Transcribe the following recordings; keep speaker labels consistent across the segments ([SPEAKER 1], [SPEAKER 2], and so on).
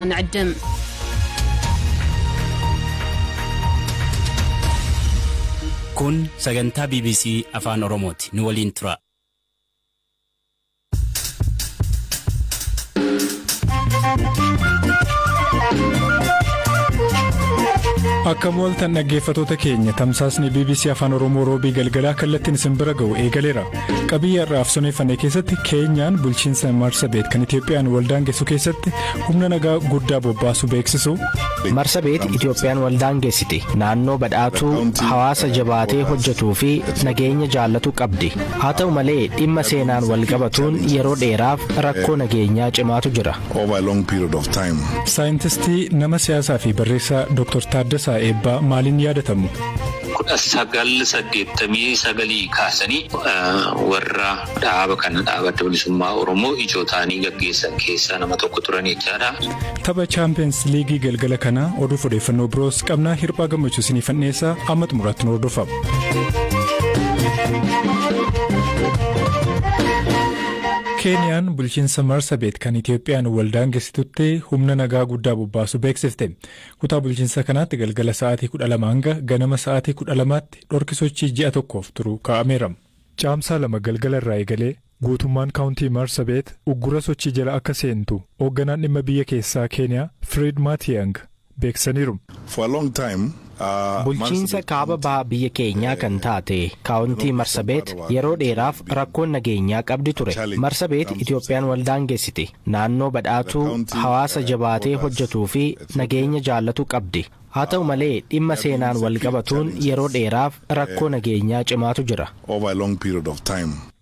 [SPEAKER 1] نعدم
[SPEAKER 2] كون سجنتا BBC أفان أوروموتي نولين ترا
[SPEAKER 3] Akkamol tan dhaggeeffattoota keenya tamsaasni BBC Afaan Oromoo roobii galgalaa kallattiin isin bira ga'u eegaleera. Qabiyyee irraaf soneeffannee keessatti Keeniyaan bulchiinsa Marsabit kan Itoophiyaan waldaangeessu keessatti humna nagaa guddaa bobbaasu beeksisu.
[SPEAKER 4] Marsabit Itoophiyaan waldaangeessiti naannoo badhaatuu hawaasa jabaatee hojjetuu fi nageenya jaallatu qabdi. Haa ta'u malee dhimma seenaan wal qabatuun yeroo dheeraaf rakkoo nageenyaa cimaatu jira.
[SPEAKER 3] Saayintistii nama siyaasaa fi barreessaa Dr. Taaddasaa Eebbaa maaliin yaadatamu?
[SPEAKER 5] 1989 kaasanii warra dhaaba kana dhaabata bilisummaa Oromoo ijoo ta'anii gaggeessan keessaa nama tokko turan jechaadha.
[SPEAKER 3] Tapha Champions League galgala kana oduu odeeffannoo biroos qabnaa hirphaa gammachuu isiniif dhiyeessaa amma xumuraatti nu hordofaa. Keeniyaan bulchiinsa Marsabit kan Itoophiyaan waldaangeessitutti humna nagaa guddaa bobbaasu beeksifte. Kutaa bulchiinsa kanaatti galgala sa'aatii 12 hanga ganama sa'aatii 12tti dhorkisochii ji'a tokkoof turu kaa'ameera. Caamsaa 2 galgala irraa eegalee guutummaan kaawuntii Marsabit uggura sochii jala akka seentu hoogganaan dhimma biyya keessaa Keeniyaa Fred Matiang beeksaniiru.
[SPEAKER 4] Bulchiinsa kaaba baha biyya keenyaa kan taate kaawuntii Marsabit yeroo dheeraaf rakkoon nageenyaa qabdi ture. Marsabit Itoophiyaan waldaangeessiti naannoo badhaatuu hawaasa jabaatee hojjetuu fi nageenya jaallatu qabdi. Haa ta'u malee dhimma seenaan wal qabatuun yeroo dheeraaf rakkoo nageenyaa cimaatu jira.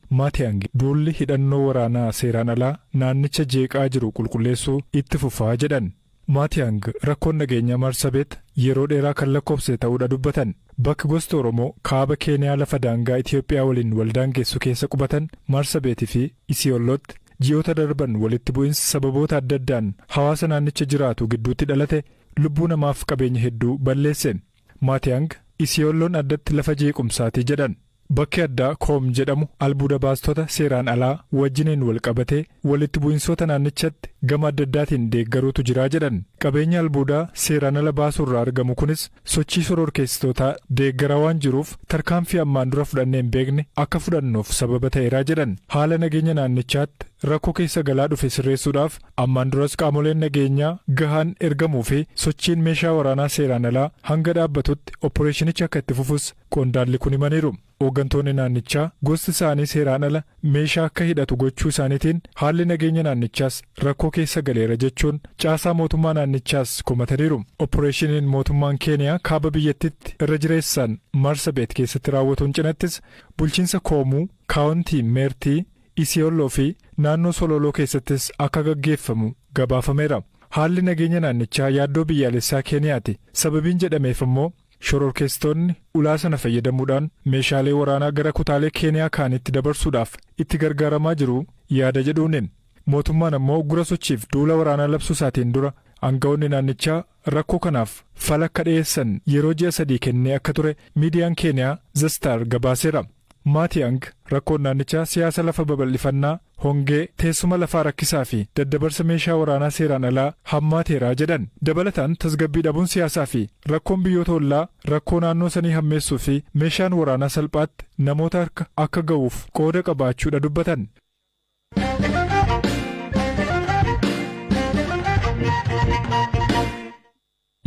[SPEAKER 3] Matiang duulli hidhannoo waraanaa seeraan alaa naannicha jeeqaa jiru qulqulleessuu itti fufaa jedhan. Matiang rakkoon nageenya Marsabit yeroo dheeraa kan lakkoofse ta'uudha dubbatan. Bakki gosti Oromoo kaaba Keeniyaa lafa daangaa Itoophiyaa waliin waldaangeessu keessa qubatan Marsabitii fi Isiyoolootti ji'oota darban walitti bu'insa sababoota adda addaan hawaasa naannicha jiraatu gidduutti dhalate lubbuu namaaf qabeenya hedduu balleesse. Matiang Isiyooloon addatti lafa jeequmsaati jedhan. Bakki addaa Koom jedhamu albuuda baastota seeraan alaa wajjiniin wal qabatee walitti bu'insota naannichatti gama adda addaatiin deeggaruutu jiraa jedhan. Qabeenya albuudaa seeraan ala baasuurraa argamu kunis sochii shororkeessitootaa deeggaraa waan jiruuf tarkaanfii ammaan dura fudhannee hin beekne akka fudhannuuf sababa ta'eeraa jedhan. Haala nageenya naannichaatti rakkoo keessa galaa dhufe sirreessuudhaaf ammaan duras qaamoleen nageenyaa gahaan ergamuu fi sochiin meeshaa waraanaa seeraan alaa hanga dhaabbatutti opporeeshinicha akka itti fufus qondaalli kun himaniiru. Hooggantoonni naannichaa gosti isaanii seeraan ala meeshaa akka hidhatu gochuu isaaniitiin haalli nageenya naannichaas rakkoo keessa galeera jechuun caasaa mootummaa naannichaas komataniiru. Opporeeshiniin mootummaan Keeniyaa kaaba biyyattiitti irra jireessaan Marsabit keessatti raawwatuun cinattis bulchiinsa Koomuu, kaawuntii Meertii, Isiyooloo fi naannoo Sololoo keessattis akka gaggeeffamu gabaafameera. Haalli nageenya naannichaa yaaddoo biyyaalessaa Keeniyaati. Sababiin jedhameef immoo shororkeessitoonni ulaa sana fayyadamuudhaan meeshaalee waraanaa gara kutaalee Keeniyaa kaanitti dabarsuudhaaf itti gargaaramaa jiru yaada jedhuuniin. Mootummaan ammoo uggura sochiif duula waraanaa labsuu isaatiin dura aangawoonni naannichaa rakkoo kanaaf fala akka dhiyeessan yeroo ji'a 3 kennee akka ture miidiyaan Keeniyaa The Star gabaaseera. Matiang rakkoon naannichaa siyaasa lafa babal'ifannaa hongee teessuma lafaa rakkisaa fi daddabarsa meeshaa waraanaa seeraan alaa hammaateeraa jedhan. Dabalataan tasgabbii dhabuun siyaasaa fi rakkoon biyyoota ollaa rakkoo naannoo sanii hammeessuu fi meeshaan waraanaa salphaatti namoota harka akka ga'uuf qooda qabaachuudha dubbatan.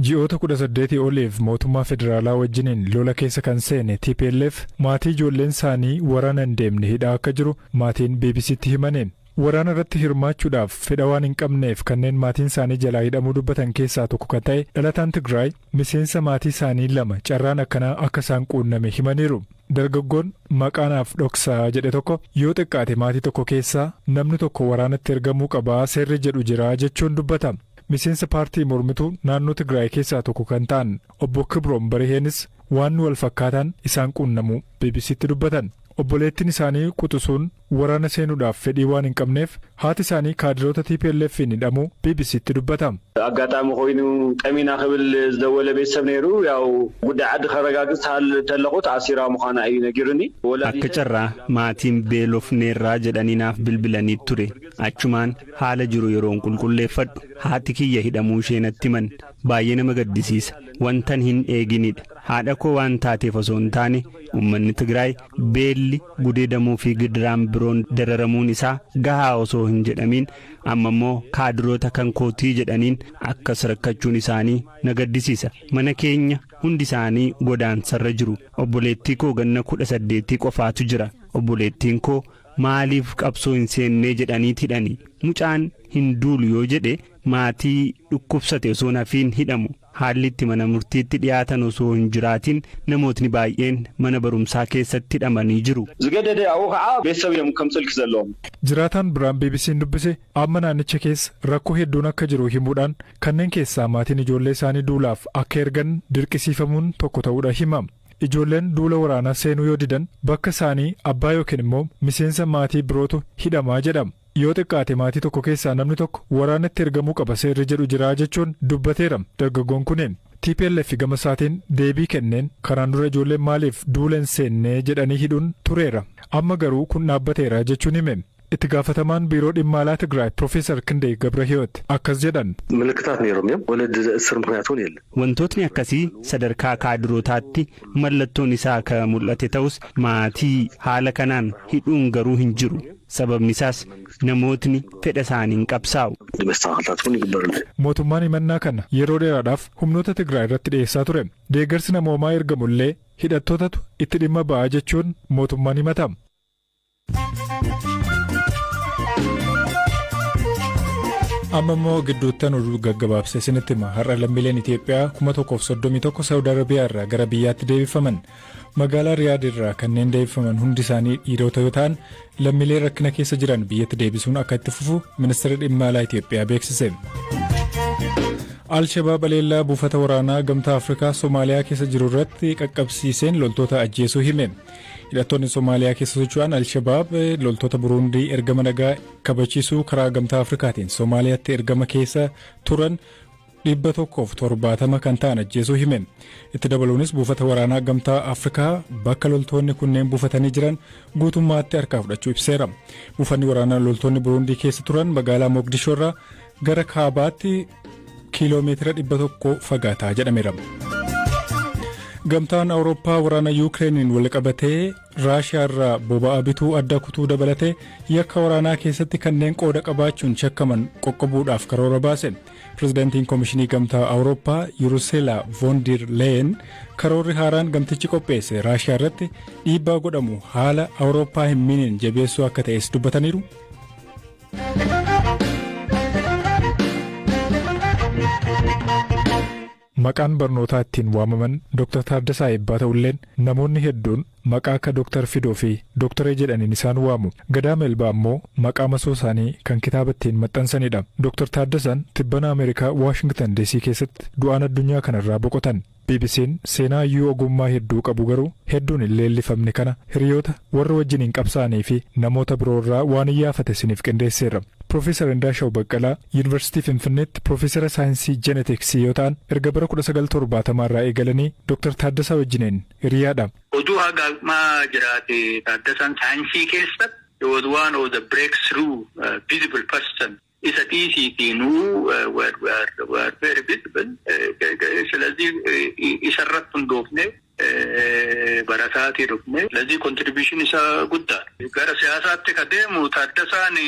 [SPEAKER 3] Ji'oota 18 oliif mootummaa federaalaa wajjiniin lola keessa kan seene TPLF maatii ijoolleen isaanii waraana hin deemne hidhaa akka jiru maatiin BBC'tti himane. Waraana irratti hirmaachuudhaaf fedha waan hin qabneef kanneen maatiin isaanii jalaa hidhamuu dubbatan keessaa tokko kan ta'e dhalataan Tigraay miseensa maatii isaanii 2 carraan akkanaa akka isaan quunname himaniiru. Dargaggoon maqaanaaf dhoksaa jedhe tokko yoo xiqqaate maatii tokko keessaa namni tokko waraanatti ergamuu qabaa seerri jedhu jira jechuun dubbata. Miseensa paartii mormituu naannoo Tigraay keessaa tokko kan ta'an obbo Kibroon Bariheenis waan wal fakkaataan isaan quunnamu BBC'tti dubbatan. Obboleettiin isaanii quxisuun waraana seenuudhaaf fedhii waan hin qabneef haati isaanii kaadiroota TPLF'n hidhamuu BBC'tti dubbata.
[SPEAKER 6] አጋጣሚ ኮይኑ ቀሚና ክብል ዝደወለ ቤተሰብ ነይሩ ያው ጉዳይ ዓዲ ከረጋግጽ ተለቁት አሲራ ምዃና እዩ ነጊሩኒ
[SPEAKER 7] akka carraa maatiin beelofneerraa jedhanii naaf bilbilanii ture
[SPEAKER 2] achumaan haala jiru yeroon qulqulleeffadhu haati kiyya hidhamuu ishee natti himan baay'ee nama gaddisiisa wantan hin eeginidha haadha koo waan taateef osoo hin taane uummanni Tigraay beelli gudeedamuu fi gidiraan biroon dararamuun isaa gahaa osoo hin jedhamiin amma immoo kaadiroota kan kootii jedhaniin akkas rakkachuun isaanii na gaddisiisa mana keenya hundi isaanii godaansarra jiru obboleettii koo ganna 18 qofaatu jira obboleettiin koo maaliif qabsoo hin seennee jedhaniit hidhani mucaan hin duulu yoo jedhe maatii dhukkubsate osoo nafiin hidhamu haalli itti mana murtiitti dhiyaatan osoo hin jiraatin namootni baay'een mana barumsaa keessatti hidhamanii jiru.
[SPEAKER 6] Zgadade awoo haa beessab yemmuu kamsalki zalloom.
[SPEAKER 3] Jiraataan biraan BBC'n dubbise amma naannicha keessa rakkoo hedduun akka jiru himuudhaan kanneen keessaa maatiin ijoollee isaanii duulaaf akka ergan dirqisiifamuun tokko ta'uudha himama. Ijoolleen duula waraanaa seenuu yoo didan bakka isaanii abbaa yookiin immoo miseensa maatii birootu hidhamaa jedhama. Yoo xiqqaate maatii tokko keessaa namni tokko waraanatti ergamuu qaba seerri jedhu jira jechuun dubbateera dargaggoon kunneen. TPLF gama isaatiin deebii kenneen kanaan dura ijoolleen maaliif duula hin seennee jedhanii hidhuun tureera. Amma garuu kun dhaabbateera jechuun hime. Itti gaafatamaan biiroo dhimma alaa Tigraay Profeesar Kindee Gabrahiyoot akkas jedhan.
[SPEAKER 1] Milkitaat neerum waliin sir ምክንያቱን የለም.
[SPEAKER 2] Wantootni akkasii sadarkaa kaadirootaatti mallattoon isaa akka mul'ate ta'us maatii haala kanaan hidhuun garuu hin jiru. Sababni isaas namootni fedha isaaniin qabsaa'u.
[SPEAKER 3] Mootummaan himannaa kana yeroo dheeraadhaaf humnoota Tigraay irratti dhiyeessaa ture. Deeggarsi namoomaa ergamullee hidhattootatu itti dhimma ba'aa jechuun mootummaan himatama. Amma immoo gidduuttan oduu gaggabaabsee isinitti hima har'a lammiileen Itoophiyaa 131 Saawud Arabiyaa irraa gara biyyaatti deebifaman magaalaa Riyaad irraa kanneen deebifaman hundi isaanii dhiirota yoo ta'an lammiilee rakkina keessa jiran biyyatti deebisuun akka itti fufu ministeerri dhimma alaa Itoophiyaa beeksise. Al-Shabaab aleellaa buufata waraanaa gamtaa Afrikaa Somaaliyaa keessa jiru irratti qaqqabsiiseen loltoota ajjeesuu hime. Hidhattoonni Somaaliyaa keessa socho'an Al-Shabaab loltoota Buruundii ergama nagaa kabachiisuu karaa gamtaa Afrikaatiin Somaaliyaatti ergama keessa turan 170 kan ta'an ajjeesuu hime. Itti dabaluunis buufata waraanaa gamtaa Afrikaa bakka loltoonni kunneen buufatanii jiran guutummaatti harkaa fudhachuu ibseera. Buufanni waraanaa loltoonni Buruundii keessa turan magaalaa Mogadishoo irraa gara kaabaatti kiiloomeetira 100 fagaataa jedhameera. Gamtaan Awurooppaa waraana Yukireeniin wal qabatee Raashiyaa irraa boba'aa bituu adda kutuu dabalatee yakka waraanaa keessatti kanneen qooda qabaachuun shakkaman qoqqobuudhaaf karoora baase. Pirezidaantiin Koomishinii Gamtaa Awurooppaa Ursula von der Leyen karoorri haaraan gamtichi qopheesse Raashiyaa irratti dhiibbaa godhamu haala Awurooppaa hin miiniin jabeessuu akka ta'es dubbataniiru. Maqaan barnootaa ittiin waamaman Dr. Taaddasaa Eebbaa ta'ulleen namoonni hedduun maqaa akka Dr. Fidoo fi Dr. jedhaniin isaan waamu. Gadaa Melbaa immoo maqaa masoo isaanii kan kitaaba ittiin maxxansanidha. Dr. Taaddasaan tibbana Ameerikaa Waashingtan DC keessatti du'aan addunyaa kanarraa boqotan. BBC'n seenaa iyyuu ogummaa hedduu qabu garuu hedduun hin leellifamne kana hiriyoota warra wajjin hin qabsaanii fi namoota biroorraa waan iyyaafate isiniif qindeesseera. Profeesar Indaashaw Baqqalaa Yuunivarsiitii Finfinneetti Profeesara Saayinsii Jeenetiksii yoo ta'an erga bara 1970 irraa eegalanii Dr. Taaddasaa wajjiniin hiriyaadha.
[SPEAKER 7] Oduu hagaamaa jiraate Taaddasaan saayinsii keessatti he was one of the breakthrough visible person. Isa dhiisiitinuu were very visible. ስለዚህ isarratti hundoofne barataatii dhufne ስለዚህ contribution isa guddaadha. Gara siyaasaatti ka deemu Taaddasaan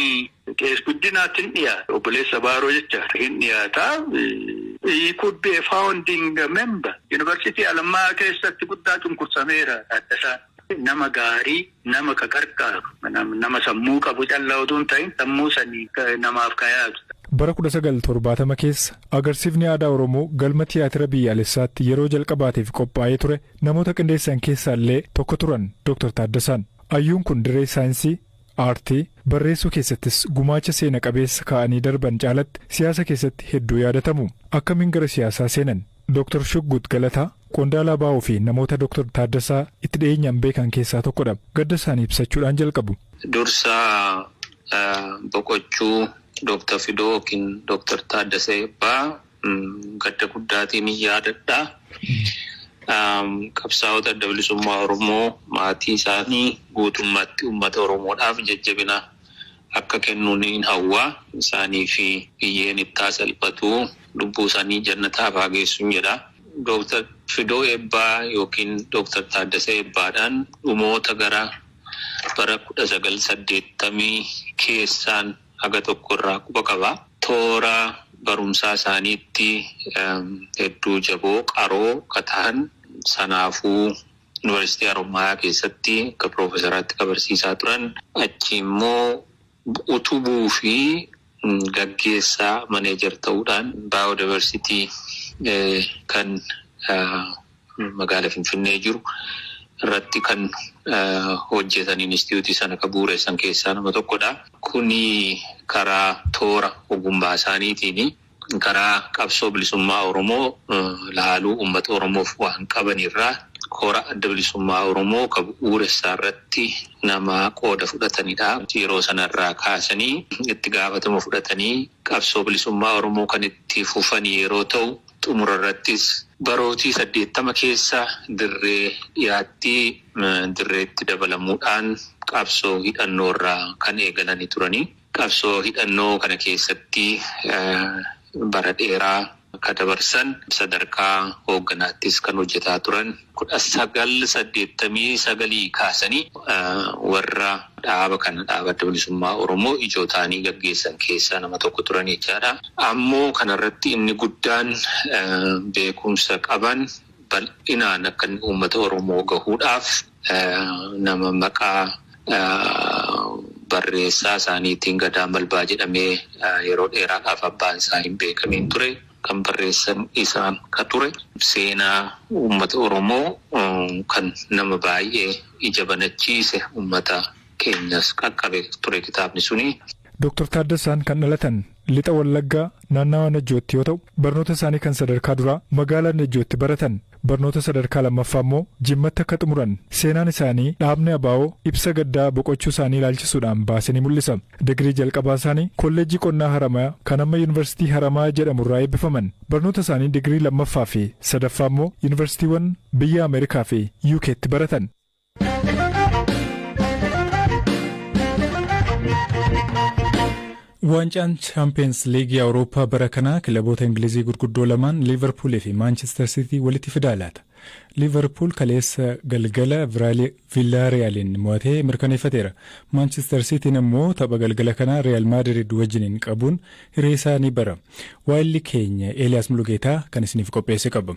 [SPEAKER 7] qees guddinaatti hin dhiyaata. Obboleessa Baaroo jechaadha. Hin dhiyaata. He could be a founding member. University Alammaa keessatti guddaa cunqursameera Taaddasaan. Nama gaarii, nama ka gargaaru, nama sammuu qabu callaa utuu hin ta'in sammuu sanii namaaf kayaatu.
[SPEAKER 3] Bara 1970 keessa agarsiifni aadaa Oromoo galma tiyaatira biyyaalessaatti yeroo jalqabaatiif qophaa'ee ture namoota qindeessan keessaa illee tokko turan Dr. Taaddasaan. Ayyuun kun diree saayinsii, aartii, barreessuu keessattis gumaacha seena qabeessa kaa'anii darban caalatti siyaasa keessatti hedduu yaadatamu. Akkamiin gara siyaasaa seenan? Dr. Shuggut Galataa qondaalaa baa'uu fi namoota Dr. Taaddasaa itti dhiyeenyaan beekan keessaa tokkodha. Gadda isaanii ibsachuudhaan jalqabu.
[SPEAKER 5] Dursa boqochuu Dr. Fidoo yookiin Dr. Taaddasaa Eebbaa gadda guddaatiin yaadadha. Qabsaa'ota adda bilisummaa Oromoo maatii isaanii guutummaatti uummata Oromoodhaaf jajjabina akka kennuun hin hawwaa isaanii fi biyyeen ittaa salphatu lubbuu isaanii jannataa baageessuun jedha. Dr. Fidoo Eebbaa yookiin Dr. Taaddasee Eebbaadhaan dhumoota gara bara 1980 keessaan haga tokkorraa quba qaba. Toora barumsaa isaaniitti hedduu jaboo qaroo kataan sanaafuu Yuunivarsiitii Harommayaa keessatti akka piroofeesaraatti barsiisaa turan. Achi immoo utubuu fi gaggeessaa maneejar ta'uudhaan baayodiversitii kan magaalaa Finfinnee jiru irratti kan hojjetan inistituutii sana kan bu'uureessan keessaa nama tokkodha. Kuni karaa toora ogummaa isaaniitiin karaa qabsoo bilisummaa Oromoo laaluu uummata Oromoof waan qabanirraa koora adda bilisummaa Oromoo kan bu'uureessaa irratti nama qooda fudhatanidha. Yeroo sanarraa kaasanii itti gaafatama fudhatanii qabsoo bilisummaa Oromoo kan itti fufan yeroo ta'u xumura irrattis barootii 80 keessa dirree dhiyaatti dirreetti dabalamuudhaan qabsoo hidhannoo irraa kan eegalanii turanii. Qabsoo hidhannoo kana keessatti bara dheeraa kan dabarsan sadarkaa hoogganaattis kan hojjetaa turan 1989 kaasanii warra dhaaba kana dhaaba adda bilisummaa Oromoo ijoo ta'anii gaggeessan keessaa nama tokko turan jechaadha. Ammoo kanarratti inni guddaan beekumsa qaban bal'inaan akka uummata Oromoo gahuudhaaf nama maqaa barreessaa isaaniitiin Gadaa Malbaa jedhamee yeroo dheeraadhaaf abbaan isaa hin beekamiin ture. Kan barreessan isaan ka ture seenaa uummata Oromoo kan nama baay'ee ija banachiise uummata keenyas qaqqabe ture kitaabni suni.
[SPEAKER 3] Dr. Taaddasaan kan dhalatan lixa Wallaggaa naannawaa Najjootti yoo ta'u barnoota isaanii kan sadarkaa duraa magaalaa Najjootti baratan. Barnoota sadarkaa lammaffaa immoo Jimmatti akka xumuran seenaan isaanii dhaabni ABO ibsa gaddaa boqochuu isaanii ilaalchisuudhaan baasee ni mul'isa. Digirii jalqabaa isaanii kolleejjii qonnaa Haramayaa kan amma Yuunivarsiitii Haramayaa jedhamurraa eebbifaman. Barnoota isaanii digirii lammaffaa fi sadaffaa immoo Yuunivarsiitiiwwan biyya Ameerikaa fi UK'tti baratan. Waancaan Champions League Awurooppaa bara kanaa kilaboota Ingilizii gurguddoo lamaan Liverpool fi Manchester City walitti fidaa laata. Liverpool kaleessa galgala Villarrealiin mo'atee mirkaneeffateera. Manchester City immoo tapha galgala kanaa Real Madrid wajjiniin qabuun hiree isaa ni bara. Waayilli keenya Elias Mulugeetaa kan isiniif qopheesse qaba.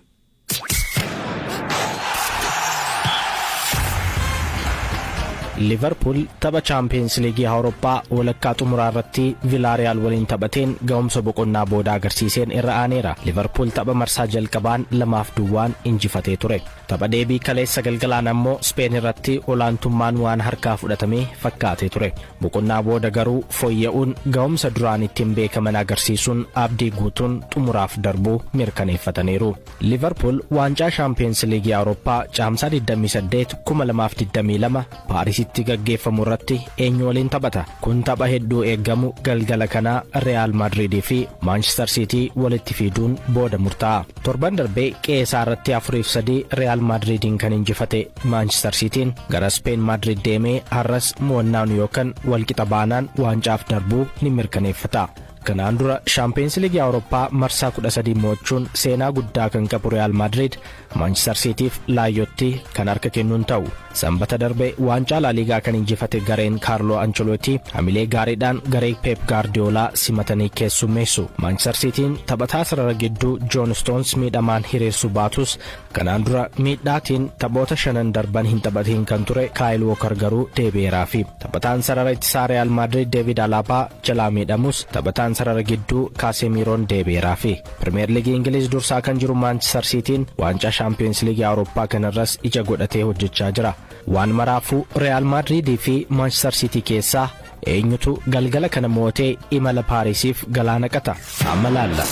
[SPEAKER 4] Liverpool tapha Champions League Awurooppaa walakkaa xumuraa irratti Villarreal waliin taphateen ga'umsa boqonnaa booda agarsiiseen irra aaneera. Liverpool tapha marsaa jalqabaan 2-2 injifatee ture. Tapha deebii kaleessa galgalaan ammoo Speen irratti olaantummaan waan harkaa fudhatamee fakkaatee ture. Boqonnaa booda garuu fooyya'uun ga'umsa duraan ittiin beekaman agarsiisuun abdii guutuun xumuraaf darbuu mirkaneeffataniiru. Liverpool waancaa Champions League Awurooppaa caamsaa 28 2022 Paarisitti gaggeeffamu irratti eenyu waliin taphata. Kun tapha hedduu eeggamu galgala kanaa Real Madrid fi Manchester City walitti fiduun booda murtaa'a. Torban darbee qe'ee irratti 4-3 Real Madridin kan injifate Manchester Cityn gara Spain Madrid deemee har'as mo'annaan yookaan walqixa baanaan waancaaf darbuu ni mirkaneeffata. Kanaan dura Champions League Awurooppaa marsaa 13 mo'achuun seenaa guddaa kan qabu Real Madrid Manchester Cityf laayyotti kan harka kennuun ta'u. Sanbata darbe waancaa La Ligaa kan injifate gareen Carlo Ancelotti hamilee gaariidhaan garee Pep Guardiola simatanii keessummeessu. Manchester Cityn taphataa sarara gidduu John Stones miidhamaan hiriirsuu baatus kanaan dura miidhaatiin taphoota 5 darban hin taphatiin kan ture Kyle Walker garuu deebi'eeraafi. Taphataan sarara ittisaa Real Madrid David Alaba jalaa miidhamus taphataan sarara gidduu Casemiroon deebi'eeraafi. Premier League Ingiliz dursaa kan jiru Manchester Cityn waancaa Champions League Awurooppaa kanarras ija godhatee hojjechaa jira. Waan maraafuu Real Madrid fi Manchester City keessaa eenyutu galgala kana mo'atee imala Paarisiif galaana qata amma laalla.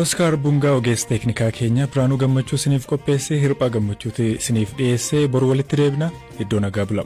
[SPEAKER 3] Oscar Bungaa ogeessa teeknikaa keenya Biraanuu Gammachuu isiniif qopheessee hirphaa gammachuuti isiniif dhiyeessee boru walitti deebina iddoo nagaa bula.